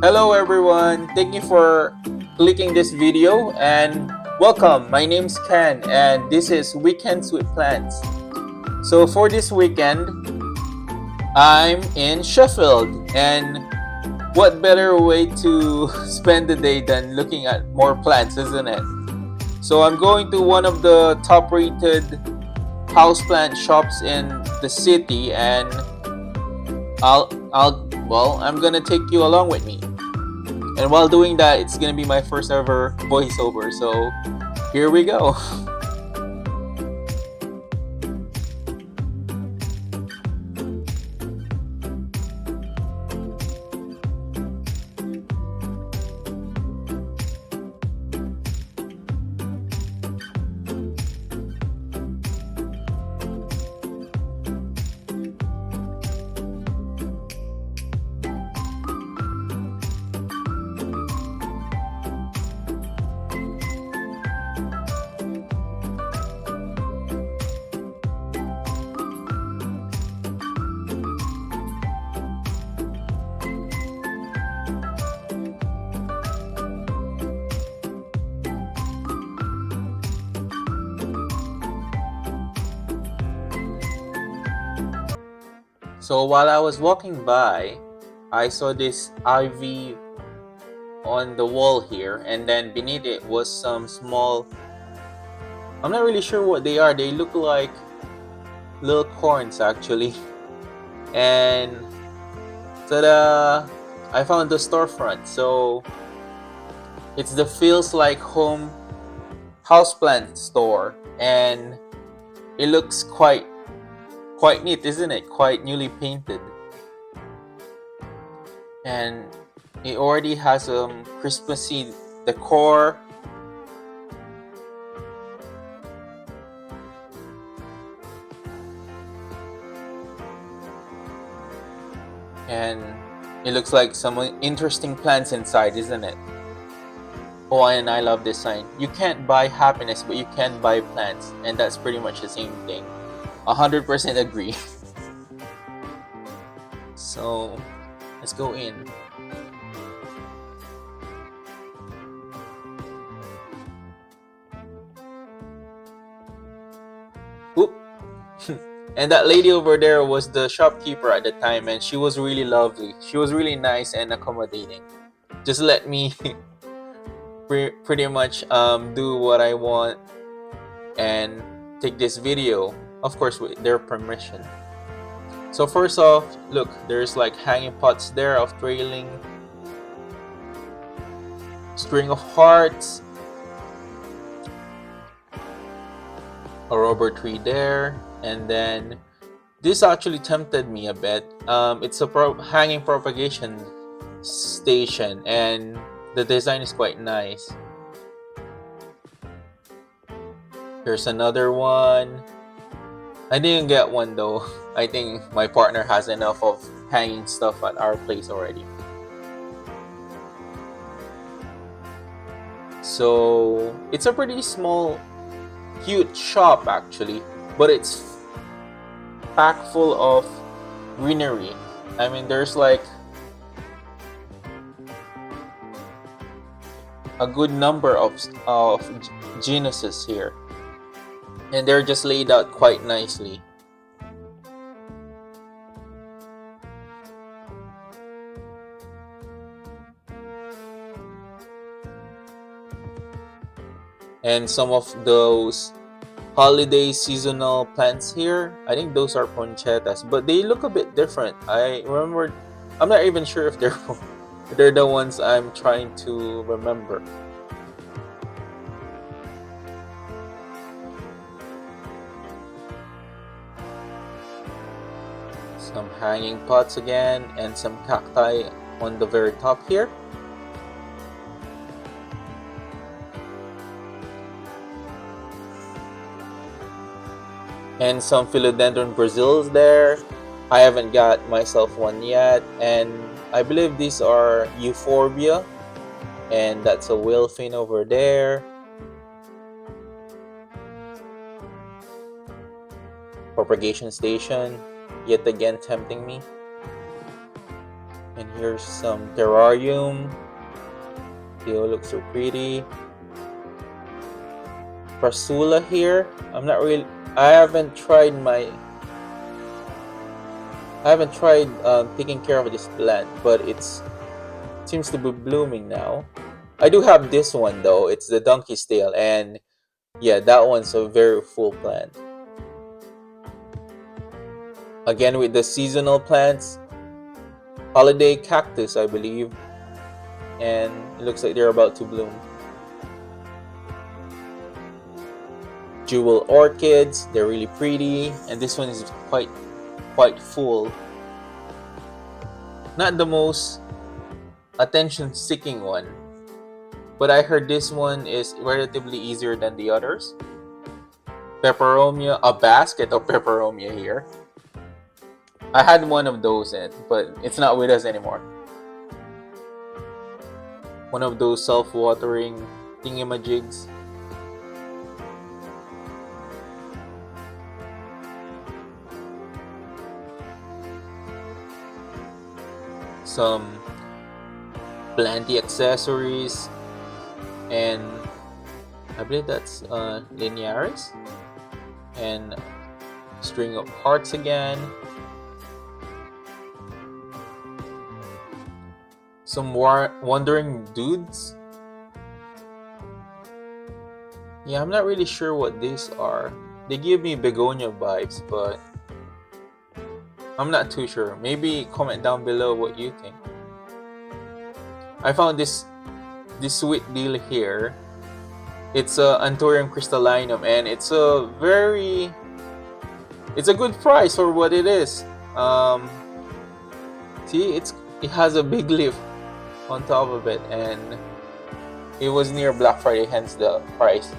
Hello everyone, thank you for clicking this video and welcome. My name's Ken and this is Weekends with Plants. So for this weekend, I'm in Sheffield and what better way to spend the day than looking at more plants, isn't it? So I'm going to one of the top rated houseplant shops in the city and I'm gonna take you along with me. And while doing that, it's gonna be my first ever voiceover. So here we go. So while I was walking by, I saw this ivy on the wall here, and then beneath it was some small. I'm not really sure what they are. They look like little corns actually. And ta-da! I found the storefront. So it's the Feels Like Home houseplant store, and it looks quite neat, isn't it? Quite newly painted, and it already has Christmassy decor. And it looks like some interesting plants inside, isn't it? Oh, and I love this sign. You can't buy happiness, but you can buy plants, and that's pretty much the same thing. 100% agree. So let's go in. Oop. And that lady over there was the shopkeeper at the time, and she was really lovely. She was really nice and accommodating. Just let me pretty much do what I want and take this video, of course with their permission. So first off, look, there's like hanging pots there of trailing string of hearts, a rubber tree there, and then this actually tempted me a bit. It's a hanging propagation station, and the design is quite nice. Here's another one. I didn't get one though. I think my partner has enough of hanging stuff at our place already. So it's a pretty small, cute shop actually, but it's packed full of greenery. I mean, there's like a good number of genuses here, and they're just laid out quite nicely. And some of those holiday seasonal plants here, I think those are ponchetas, but they look a bit different. I remember, I'm not even sure if they're the ones I'm trying to remember. Some hanging pots again, and some cacti on the very top here. And some philodendron Brazils there. I haven't got myself one yet, and I believe these are euphorbia, and that's a whale fin over there. Propagation station, yet again tempting me. And here's some terrarium. They all look so pretty. Prasula here. I haven't tried taking care of this plant, but it seems to be blooming now. I do have this one though. It's the donkey's tail, and yeah, that one's a very full plant. Again with the seasonal plants, holiday cactus, I believe, and it looks like they're about to bloom. Jewel orchids, they're really pretty, and this one is quite full. Not the most attention-seeking one, but I heard this one is relatively easier than the others. Peperomia, a basket of peperomia here. I had one of those, but it's not with us anymore. One of those self-watering thingamajigs. Some planty accessories, and I believe that's linearis, and string of hearts again. Some wandering dudes. Yeah, I'm not really sure what these are. They give me begonia vibes, but I'm not too sure. Maybe comment down below what you think. I found this sweet deal here. It's a Anthurium crystallinum, and it's a good price for what it is. See, it has a big leaf on top of it, and it was near Black Friday, hence the price.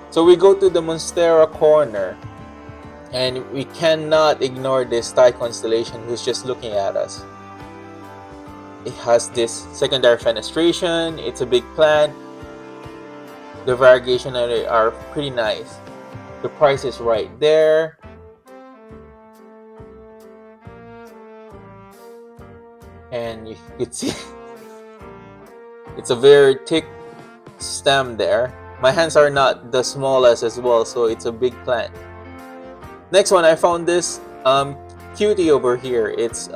So we go to the Monstera corner, and we cannot ignore this Thai constellation who's just looking at us. It has this secondary fenestration. It's a big plant. The variegation are pretty nice. The price is right there. And you could see it's a very thick stem there. My hands are not the smallest as well, so it's a big plant. Next one, I found this cutie over here. It's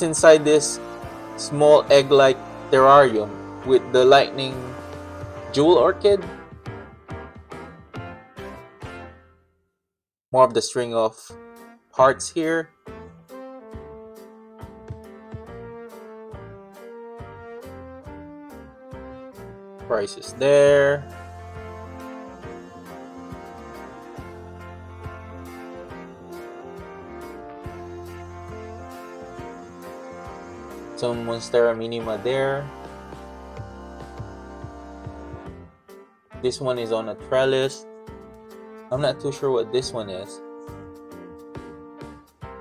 inside this small egg-like terrarium with the lightning jewel orchid. More of the string of hearts here. Price is there. Some Monstera minima there. This one is on a trellis. I'm not too sure what this one is.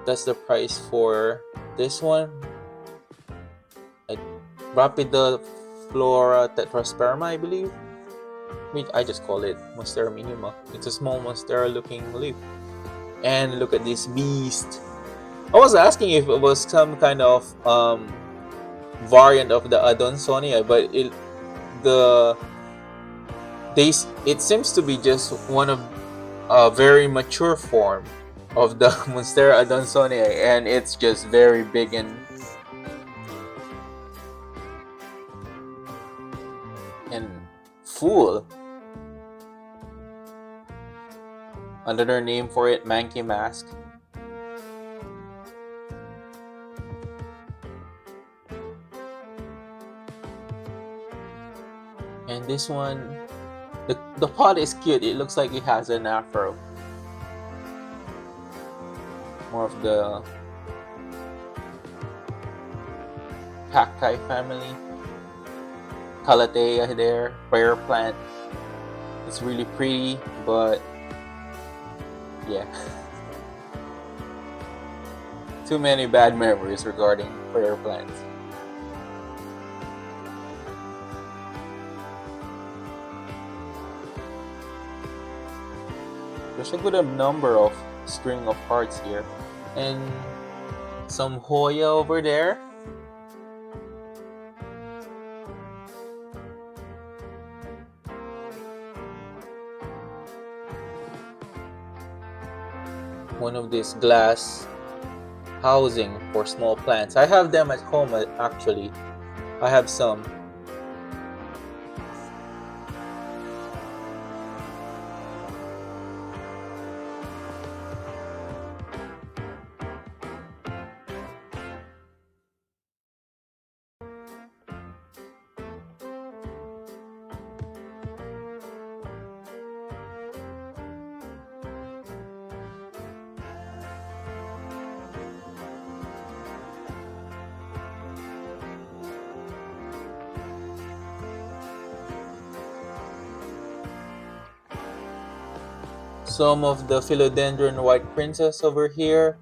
That's the price for this one. Rapida Flora Tetrasperma, I believe. I just call it Monstera minima. It's a small Monstera looking leaf. And look at this beast. I was asking if it was some kind of variant of the Adonsonia, but it seems to be just one of a very mature form of the Monstera Adonsonia, and it's just very big and full. Another name for it, Mankey Mask. And this one, the pot is cute. It looks like it has an afro. More of the cacti family. Calathea there, prayer plant. It's really pretty, but yeah. Too many bad memories regarding prayer plants. There's a good number of string of hearts here, and Some Hoya over there. One of these glass housing for small plants. I have them at home actually. I have some. Some of the philodendron white princess over here,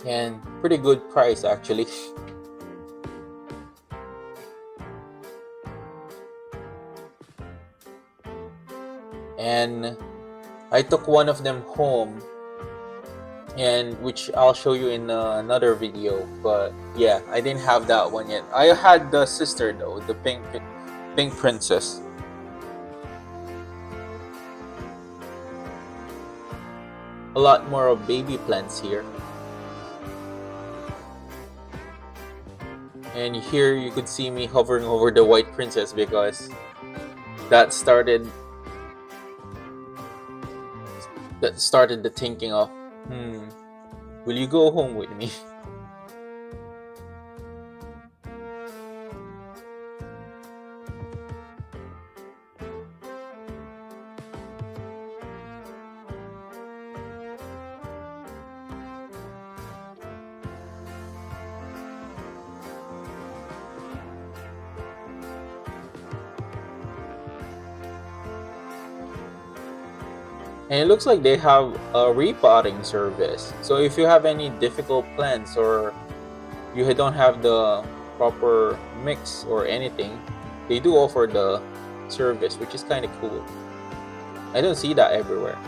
and pretty good price actually. And I took one of them home, and which I'll show you in another video. But yeah, I didn't have that one yet. I had the sister though, the pink princess. A lot more of baby plants here. And here you could see me hovering over the white princess because that started the thinking of, will you go home with me? And it looks like they have a repotting service. So if you have any difficult plants or you don't have the proper mix or anything, they do offer the service, which is kind of cool. I don't see that everywhere.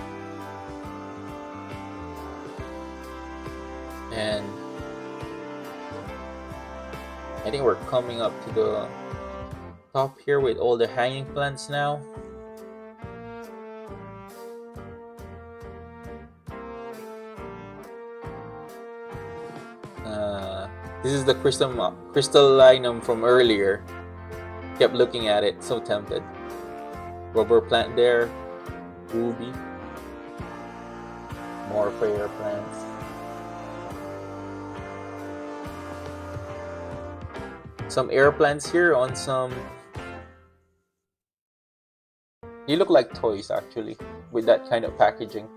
And I think we're coming up to the top here with all the hanging plants now. This is the crystallinum from earlier. Kept looking at it, so tempted. Rubber plant there, ruby, more prayer plants. Some air plants here on some. They look like toys actually, with that kind of packaging.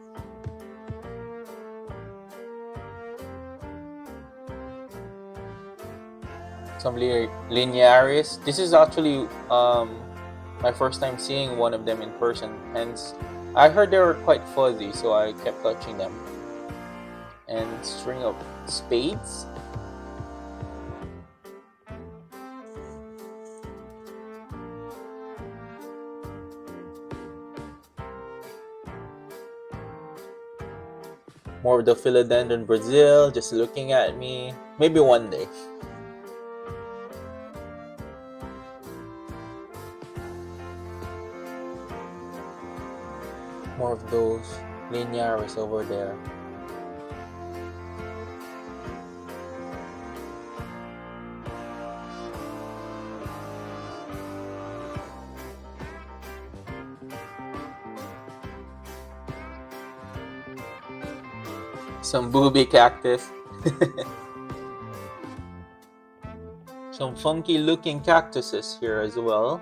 Some linearis. This is actually my first time seeing one of them in person, hence I heard they were quite fuzzy, so I kept touching them. And string of spades. More of the philodendron Brazil just looking at me. Maybe one day. More of those linearis over there. Some booby cactus. Some funky looking cactuses here as well.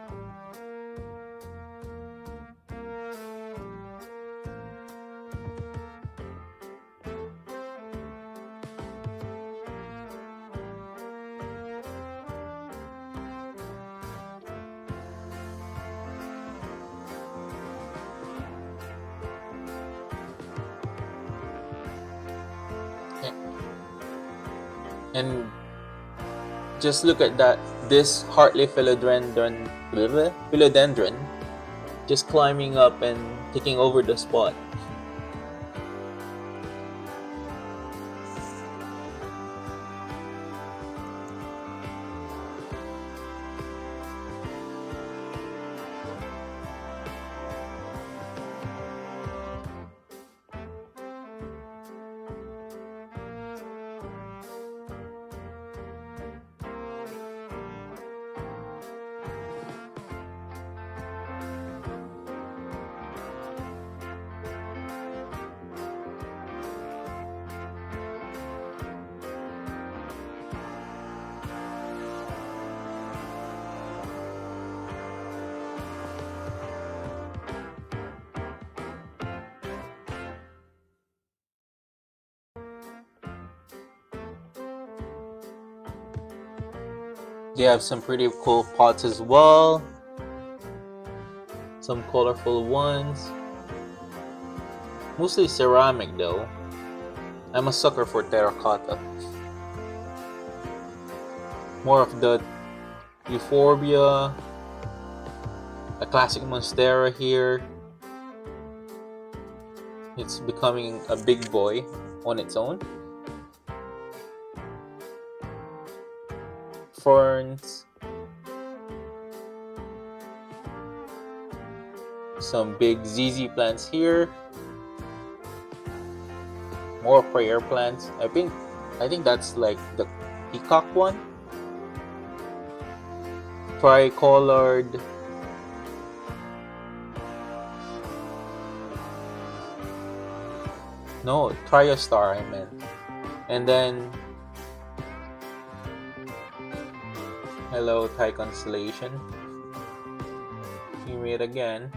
And just look at that, this Hartley philodendron just climbing up and taking over the spot. They have some pretty cool pots as well. Some colorful ones. Mostly ceramic though. I'm a sucker for terracotta. More of the euphorbia. A classic monstera here. It's becoming a big boy on its own. Ferns. Some big ZZ plants here. More prayer plants. I think that's like the peacock one. Tricolored. No, Triostar I meant. And then hello Thai constellation. You meet again.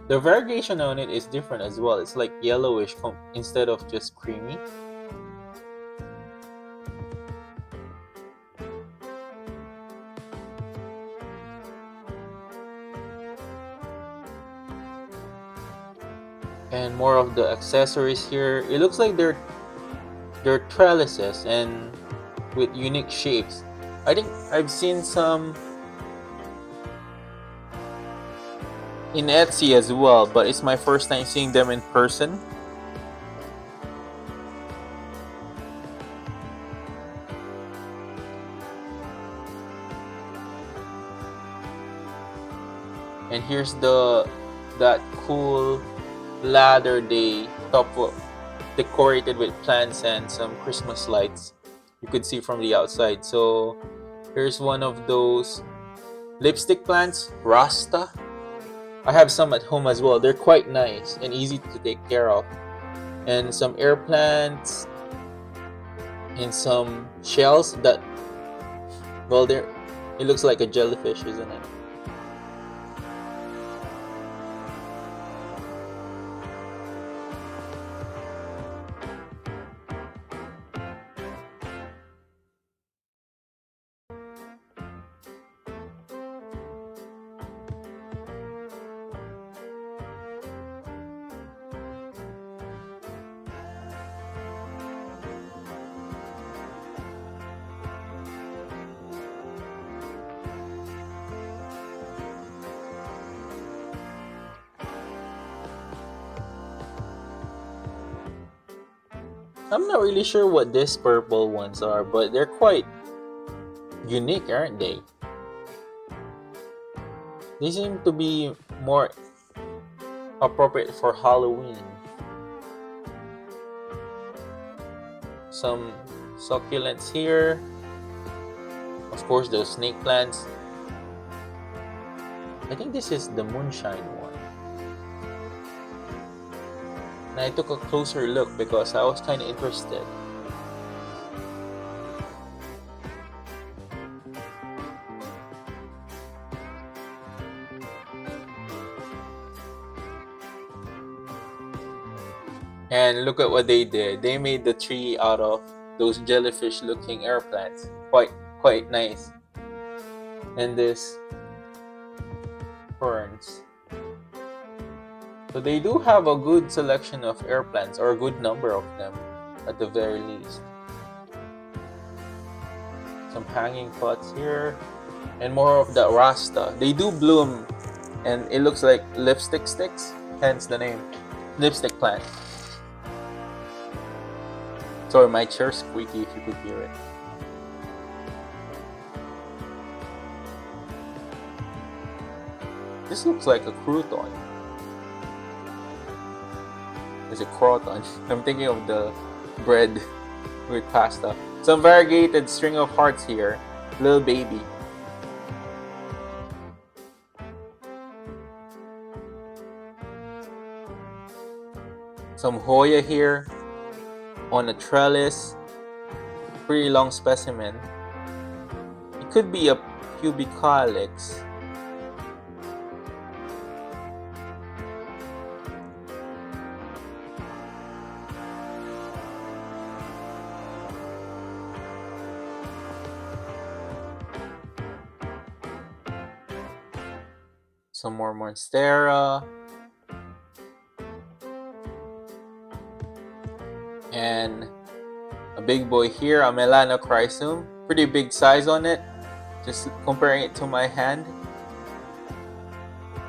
The variegation on it is different as well. It's like yellowish instead of just creamy. And more of the accessories here. It looks like they're trellises and with unique shapes. I think I've seen some in Etsy as well, but it's my first time seeing them in person. And here's that cool ladder they decorated with plants and some Christmas lights. You could see from the outside. So here's one of those lipstick plants, Rasta. I have some at home as well. They're quite nice and easy to take care of. And some air plants and some shells that, well, it looks like a jellyfish, isn't it? I'm not really sure what these purple ones are, but they're quite unique, aren't they? They seem to be more appropriate for Halloween. Some succulents here. Of course, those snake plants. I think this is the moonshine one. And I took a closer look because I was kind of interested. And look at what they did. They made the tree out of those jellyfish looking air plants. Quite nice. And this ferns. So they do have a good selection of air plants, or a good number of them at the very least. Some hanging pots here. And more of the Rasta. They do bloom and it looks like lipstick sticks, hence the name. Lipstick plant. Sorry, my chair's squeaky if you could hear it. This looks like a crouton. It's a croton. I'm thinking of the bread with pasta. Some variegated string of hearts here. Little baby. Some Hoya here on a trellis. Pretty long specimen. It could be a pubicalix. Some more monstera. And a big boy here, a melanochrysum. Pretty big size on it. Just comparing it to my hand.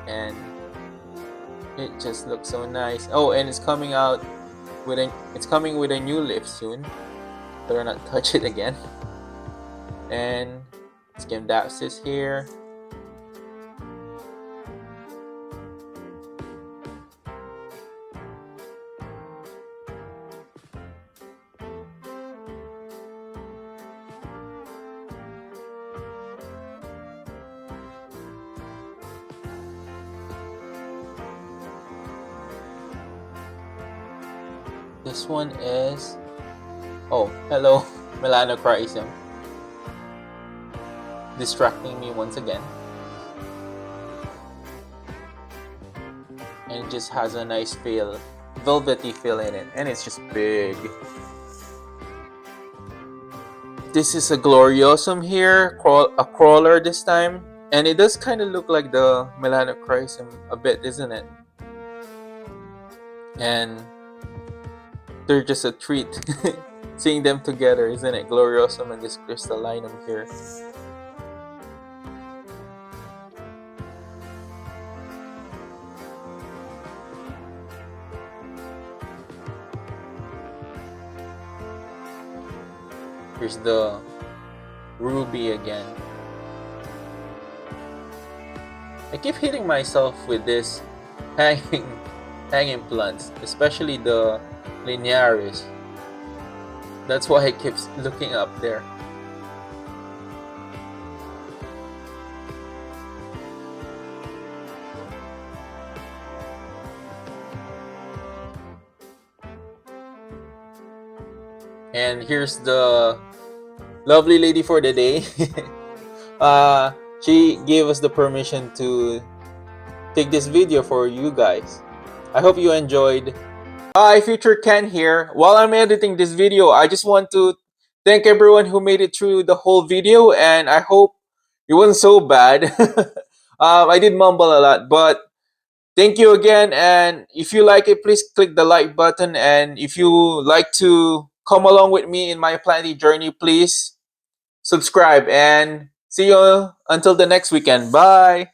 And it just looks so nice. Oh, and it's coming out with a new leaf soon. Better not touch it again. And Scamdapsis here. This one is, oh, hello, melanochrysum. Distracting me once again. And it just has a nice feel, velvety feel in it, and it's just big. This is a gloriosum here, a crawler this time, and it does kind of look like the melanochrysum a bit, isn't it? And they're just a treat seeing them together, isn't it? Gloriosum and this crystallinum here. Here's the ruby again. I keep hitting myself with this hanging plants, especially the linearis. That's why I keep looking up there. And here's the lovely lady for the day. She gave us the permission to take this video for you guys. I hope you enjoyed. Hi, Future Ken here. While I'm editing this video, I just want to thank everyone who made it through the whole video, and I hope it wasn't so bad. I did mumble a lot, but thank you again. And if you like it, please click the like button. And if you like to come along with me in my planting journey, please subscribe. And see you until the next weekend. Bye.